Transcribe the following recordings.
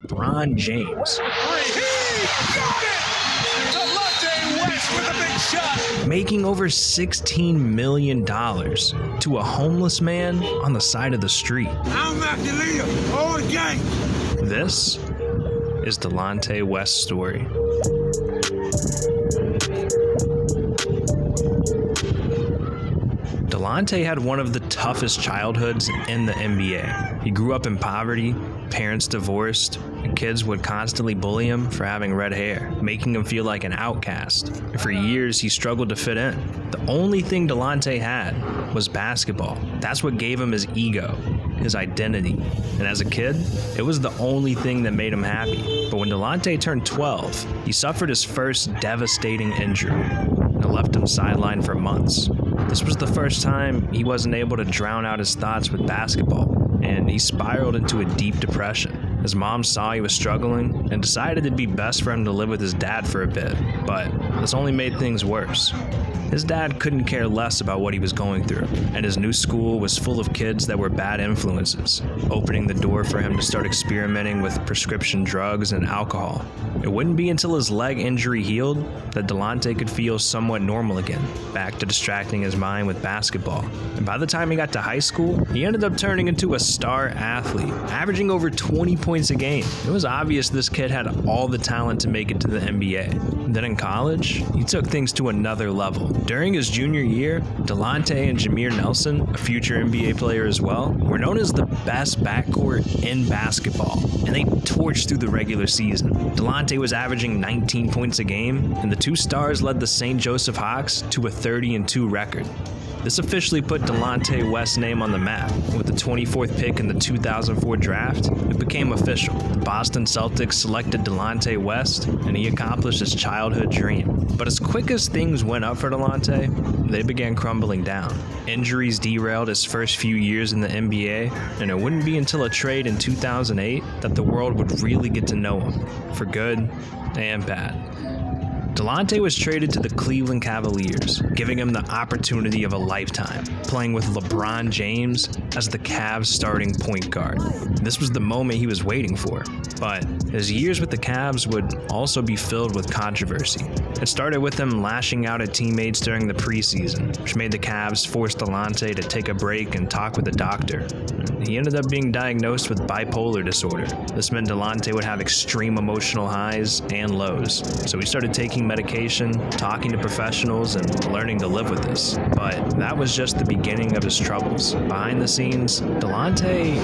LeBron James. Dolente wesh with a big shot. Making over $16 million to a homeless man on the side of the street. I'm not the leader. All game. This is Dolente West's story. Dolente had one of the toughest childhoods in the NBA. He grew up in poverty, parents divorced, and kids would constantly bully him for having red hair, making him feel like an outcast. And for years, he struggled to fit in. The only thing Dolente had was basketball. That's what gave him his ego, his identity. And as a kid, it was the only thing that made him happy. But when Dolente turned 12, he suffered his first devastating injury and it left him sidelined for months. This was the first time he wasn't able to drown out his thoughts with basketball, and he spiraled into a deep depression. His mom saw he was struggling and decided it'd be best for him to live with his dad for a bit, but this only made things worse. His dad couldn't care less about what he was going through, and his new school was full of kids that were bad influences, opening the door for him to start experimenting with prescription drugs and alcohol. It wouldn't be until his leg injury healed that Dolente could feel somewhat normal again, back to distracting his mind with basketball. And by the time he got to high school, he ended up turning into a star athlete, averaging over 20 points a game. It was obvious this kid had all the talent to make it to the NBA. Then in college, he took things to another level. During his junior year, Dolente and Jameer Nelson, a future NBA player as well, were known as the best backcourt in basketball, and they torched through the regular season. Dolente was averaging 19 points a game, and the two stars led the St. Joseph Hawks to a 30-2 record. This officially put Dolente West's name on the map. With the 24th pick in the 2004 draft, it became official. The Boston Celtics selected Dolente West, and he accomplished his childhood dream. But as quick as things went up for Dolente, they began crumbling down. Injuries derailed his first few years in the NBA, and it wouldn't be until a trade in 2008 that the world would really get to know him, for good and bad. Dolente was traded to the Cleveland Cavaliers, giving him the opportunity of a lifetime, playing with LeBron James as the Cavs' starting point guard. This was the moment he was waiting for, but his years with the Cavs would also be filled with controversy. It started with him lashing out at teammates during the preseason, which made the Cavs force Dolente to take a break and talk with a doctor. He ended up being diagnosed with bipolar disorder. This meant Dolente would have extreme emotional highs and lows, so he started taking medication, talking to professionals, and learning to live with this. But that was just the beginning of his troubles. Behind the scenes, Dolente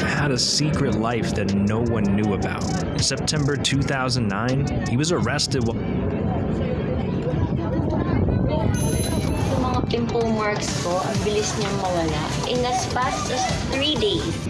had a secret life that no one knew about. In September 2009, he was arrested Yung mga pimple marks ko, ang bilis niyang mawala. In as fast as 3 days.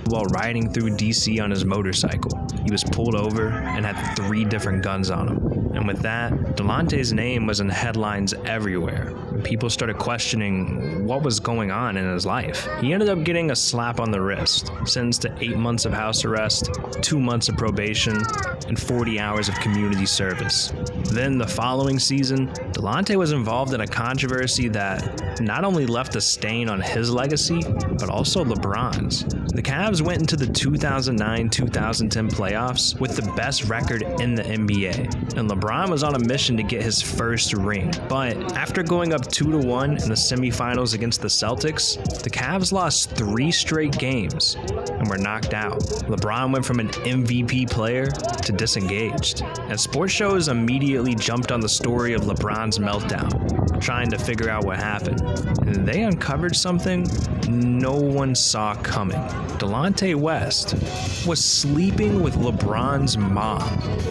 while riding through DC on his motorcycle. He was pulled over and had 3 different guns on him. And with that, Dolente's name was in headlines everywhere. People started questioning what was going on in his life. He ended up getting a slap on the wrist, sentenced to 8 months of house arrest, 2 months of probation, and 40 hours of community service. Then the following season, Dolente was involved in a controversy that not only left a stain on his legacy, but also LeBron's. The Cavs went into the 2009-2010 playoffs with the best record in the NBA, and LeBron was on a mission to get his first ring. But after going up 2-1 in the semifinals against the Celtics, the Cavs lost 3 straight games and were knocked out. LeBron went from an MVP player to disengaged, and sports shows immediately jumped on the story of LeBron's meltdown, trying to figure out what happened. And they uncovered something no one saw coming. Dolente West was sleeping with LeBron's mom,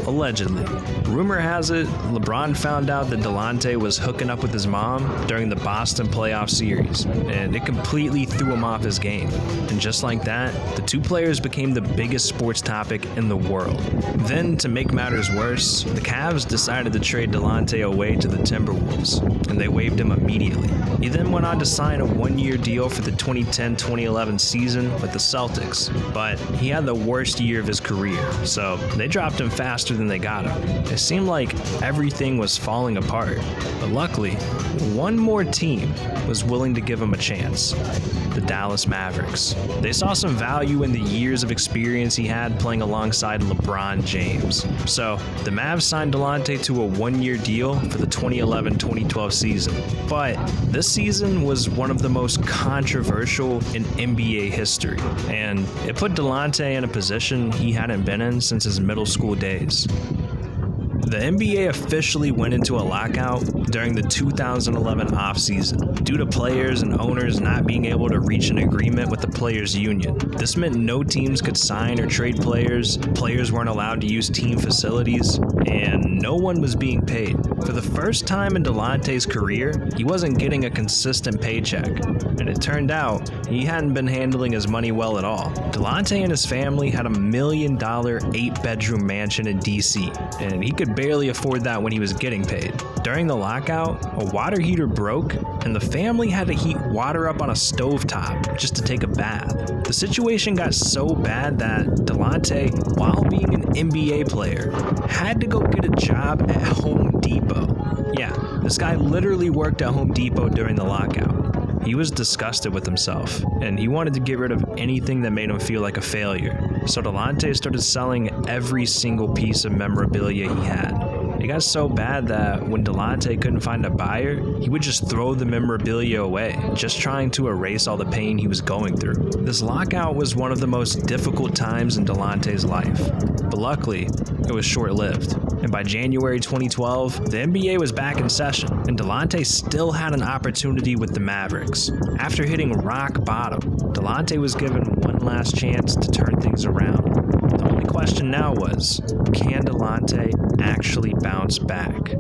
allegedly. Rumor has it, LeBron found out that Dolente was hooking up with his mom during the Boston playoff series, and it completely threw him off his game. And just like that, the 2 players became the biggest sports topic in the world. Then, to make matters worse, the Cavs decided to trade Dolente away to the Timberwolves, and they waived him immediately. He then went on to sign a 1-year deal for the 2010-2011 season with the Celtics, but he had the worst year of his career, so they dropped him faster than they got him. It seemed like everything was falling apart. But luckily, one more team was willing to give him a chance. The Dallas Mavericks. They saw some value in the years of experience he had playing alongside LeBron James. So, the Mavs signed Dolente to a one-year deal for the 2011-2012 season. But this season was one of the most controversial in NBA history, and it put Dolente in a position he hadn't been in since his middle school days. The NBA officially went into a lockout during the 2011 offseason due to players and owners not being able to reach an agreement with the players' union. This meant no teams could sign or trade players weren't allowed to use team facilities, and no one was being paid. For the first time in Dolente's career, he wasn't getting a consistent paycheck, and it turned out he hadn't been handling his money well at all. Dolente and his family had $1 million 8-bedroom mansion in DC, and he could barely afford that when he was getting paid. During the lockout, a water heater broke, and the family had to heat water up on a stovetop just to take a bath. The situation got so bad that Dolente, while being an NBA player, had to go get a job at Home Depot. Yeah, this guy literally worked at Home Depot during the lockout. He was disgusted with himself, and he wanted to get rid of anything that made him feel like a failure. So Dolente started selling every single piece of memorabilia he had. It got so bad that when Dolente couldn't find a buyer, he would just throw the memorabilia away, just trying to erase all the pain he was going through. This lockout was one of the most difficult times in Dolente's life, but luckily, it was short-lived. And by January 2012, the NBA was back in session, and Dolente still had an opportunity with the Mavericks. After hitting rock bottom, Dolente was given one last chance to turn things around. The only question now was, can Dolente actually bounce back?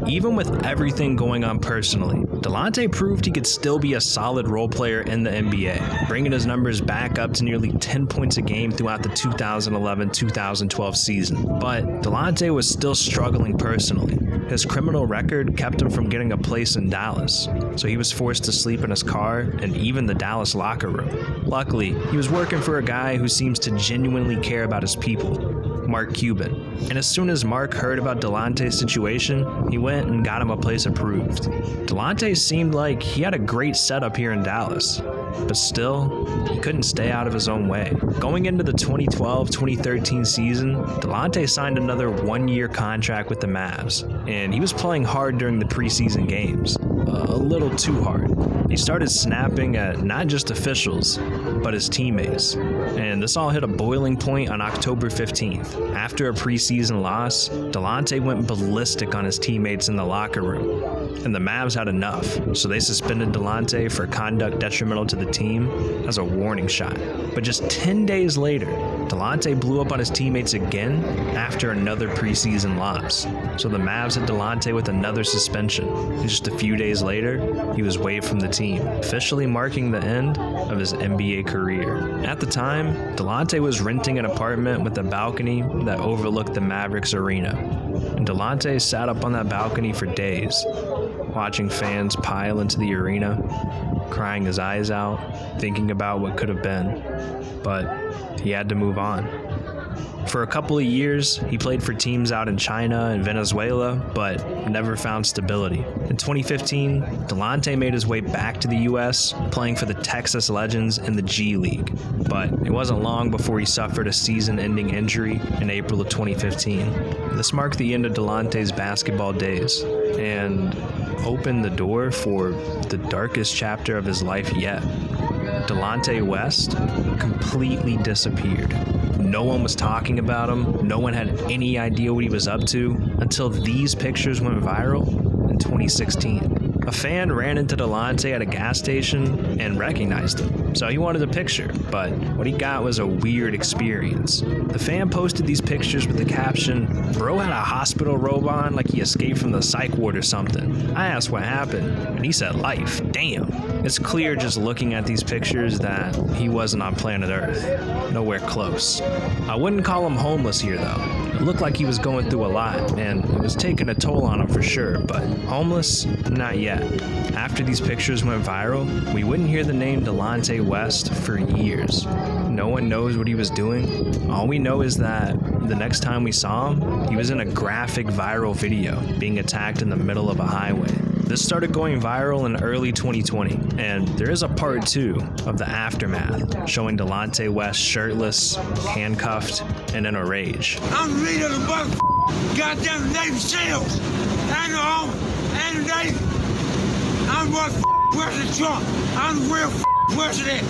Even with everything going on personally, Dolente proved he could still be a solid role player in the NBA, bringing his numbers back up to nearly 10 points a game throughout the 2011-2012 season. But Dolente was still struggling personally. His criminal record kept him from getting a place in Dallas, so he was forced to sleep in his car and even the Dallas locker room. Luckily, he was working for a guy who seems to genuinely care about his people, Mark Cuban. And as soon as Mark heard about Dolente's situation, he went and got him a place approved. Dolente seemed like he had a great setup here in Dallas, but still, he couldn't stay out of his own way. Going into the 2012-2013 season, Dolente signed another one-year contract with the Mavs, and he was playing hard during the preseason games. A little too hard. He started snapping at not just officials, but his teammates. And this all hit a boiling point on October 15th. After a preseason loss, Dolente went ballistic on his teammates in the locker room. And the Mavs had enough, so they suspended Dolente for conduct detrimental to the team as a warning shot. But just 10 days later, Dolente blew up on his teammates again after another preseason loss. So the Mavs hit Dolente with another suspension. And just a few days later, he was waived from the team, officially marking the end of his NBA career. At the time, Dolente was renting an apartment with a balcony that overlooked the Mavericks arena. And Dolente sat up on that balcony for days, watching fans pile into the arena, crying his eyes out, thinking about what could have been. But he had to move on. For a couple of years, he played for teams out in China and Venezuela, but never found stability. In 2015, Dolente made his way back to the US, playing for the Texas Legends in the G League. But it wasn't long before he suffered a season-ending injury in April of 2015. This marked the end of Dolente's basketball days, and opened the door for the darkest chapter of his life yet. Dolente West completely disappeared. No one was talking about him. No one had any idea what he was up to until these pictures went viral in 2016. A fan ran into Dolente at a gas station and recognized him, so he wanted a picture, but what he got was a weird experience. The fan posted these pictures with the caption, "Bro had a hospital robe on like he escaped from the psych ward or something." I asked what happened, and he said life. Damn. It's clear just looking at these pictures that he wasn't on planet Earth. Nowhere close. I wouldn't call him homeless here though. It looked like he was going through a lot, and it was taking a toll on him for sure, but homeless? Not yet. After these pictures went viral, we wouldn't hear the name Dolente West for years. No one knows what he was doing. All we know is that the next time we saw him, he was in a graphic viral video being attacked in the middle of a highway. This started going viral in early 2020, and there is a part 2 of the aftermath showing Dolente West shirtless, handcuffed, and in a rage. I'm the leader of the motherfucking goddamn Navy SEALs. And the Army, and the Navy. I'm motherfucking President Trump. I'm the real president.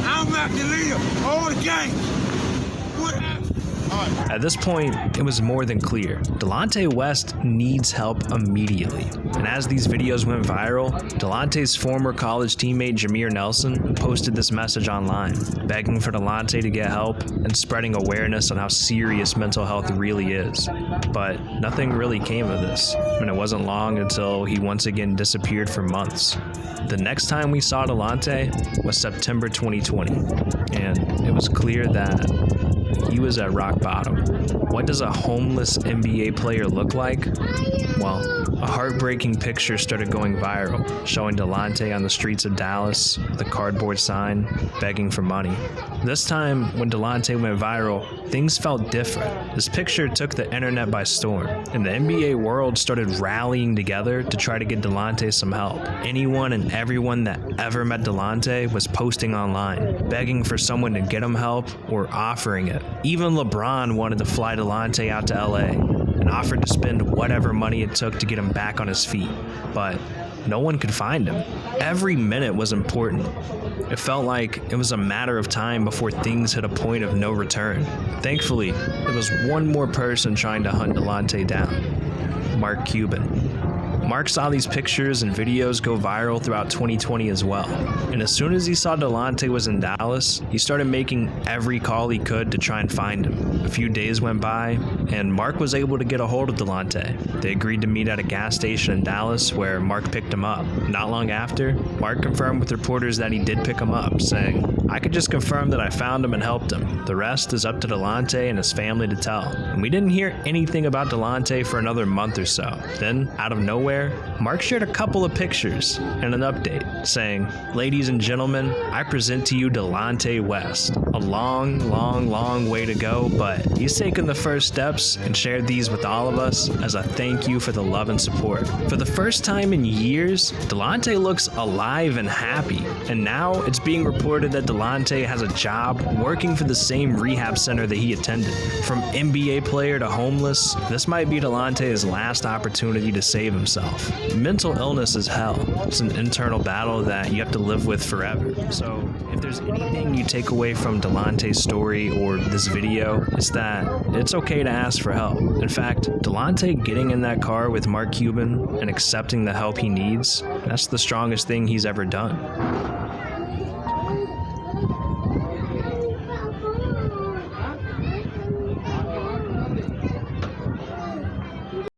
I'm not the leader of all the gangs. What happened? At this point, it was more than clear. Dolente West needs help immediately. And as these videos went viral, Dolente's former college teammate Jameer Nelson posted this message online, begging for Dolente to get help and spreading awareness on how serious mental health really is. But nothing really came of this, and it wasn't long until he once again disappeared for months. The next time we saw Dolente was September 2020, and it was clear that he was at rock bottom. What does a homeless NBA player look like? Well, a heartbreaking picture started going viral, showing Dolente on the streets of Dallas with a cardboard sign, begging for money. This time, when Dolente went viral, things felt different. This picture took the internet by storm, and the NBA world started rallying together to try to get Dolente some help. Anyone and everyone that ever met Dolente was posting online, begging for someone to get him help or offering it. Even LeBron wanted to fly Dolente out to LA and offered to spend whatever money it took to get him back on his feet, but no one could find him. Every minute was important. It felt like it was a matter of time before things hit a point of no return. Thankfully, there was one more person trying to hunt Dolente down: Mark Cuban. Mark saw these pictures and videos go viral throughout 2020 as well. And as soon as he saw Dolente was in Dallas, he started making every call he could to try and find him. A few days went by, and Mark was able to get a hold of Dolente. They agreed to meet at a gas station in Dallas where Mark picked him up. Not long after, Mark confirmed with reporters that he did pick him up, saying, "I could just confirm that I found him and helped him. The rest is up to Dolente and his family to tell." And we didn't hear anything about Dolente for another month or so. Then, out of nowhere, Mark shared a couple of pictures and an update, saying, "Ladies and gentlemen, I present to you Dolente West. A long way to go, but he's taken the first steps and shared these with all of us as a thank you for the love and support." For the first time in years, Dolente looks alive and happy, and now it's being reported that Dolente has a job working for the same rehab center that he attended. From NBA player to homeless, this might be Dolente's last opportunity to save himself. Mental illness is hell. It's an internal battle that you have to live with forever. So if there's anything you take away from Dolente's story or this video, it's that it's okay to ask for help. In fact, Dolente getting in that car with Mark Cuban and accepting the help he needs, that's the strongest thing he's ever done.